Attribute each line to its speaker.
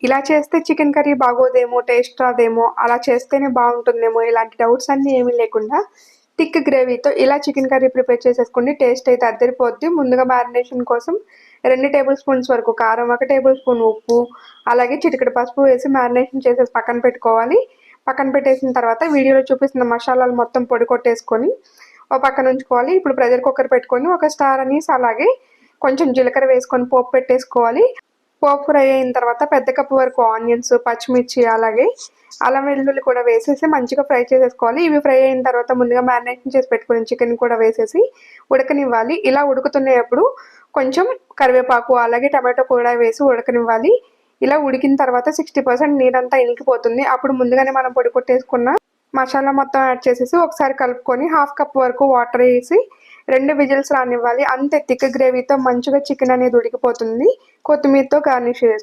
Speaker 1: ఇలా చేస్తే chicken curry బాగోదేమో, taste రాదేమో, అలా చేస్తేనే బాగుంటుందేమో ఇలాంటి డౌట్స్ అన్నీ ఏమీ లేకుండా థిక్ గ్రేవీతో ఇలా చికెన్ కర్రీ ప్రిపేర్ చేసేసుకోండి. టేస్ట్ అయితే అద్దరిపోద్ది. ముందుగా మ్యారినేషన్ కోసం 2 టేబుల్ స్పూన్స్ వరకు కారం, 1 టేబుల్ స్పూన్ ఉప్పు, అలాగే చిటికెడు పసుపు వేసి మ్యారినేషన్ చేసేసి పక్కన పెట్టుకోవాలి. పక్కన పెట్టేసిన తర్వాత వీడియోలో చూపిస్తున్న మసాలాలు మొత్తం పొడి కొట్టేసుకొని ఓ పక్కన ఉంచుకోవాలి. ఇప్పుడు ప్రెషర్ కుక్కర్ పెట్టుకొని ఒక స్టార్ అనీస్ అలాగే కొంచెం జీలకర్ర వేసుకొని పోపు పెట్టేసుకోవాలి. పోపు ఫ్రై అయిన తర్వాత పెద్ద కప్పు వరకు ఆనియన్స్, పచ్చిమిర్చి అలాగే అల్లం వెల్లుల్లి కూడా వేసేసి మంచిగా ఫ్రై చేసేసుకోవాలి. ఇవి ఫ్రై అయిన తర్వాత ముందుగా మ్యారినేషన్ చేసి పెట్టుకుని చికెన్ కూడా వేసేసి ఉడకనివ్వాలి. ఇలా ఉడుకుతున్నప్పుడు కొంచెం కరివేపాకు అలాగే టమాటో కూడా వేసి ఉడకనివ్వాలి. ఇలా ఉడికిన తర్వాత 60% నీరంతా ఇనికిపోతుంది. అప్పుడు ముందుగానే మనం పొడి కొట్టేసుకున్న మసాలా మొత్తం యాడ్ చేసేసి ఒకసారి కలుపుకొని హాఫ్ కప్ వరకు వాటర్ వేసి 2 విజిల్స్ రానివ్వాలి. అంతే థిక్ గ్రేవీతో మంచిగా చికెన్ అనేది ఉడికిపోతుంది. కొత్తిమీరతో గార్నిష్ చేసుకోవాలి.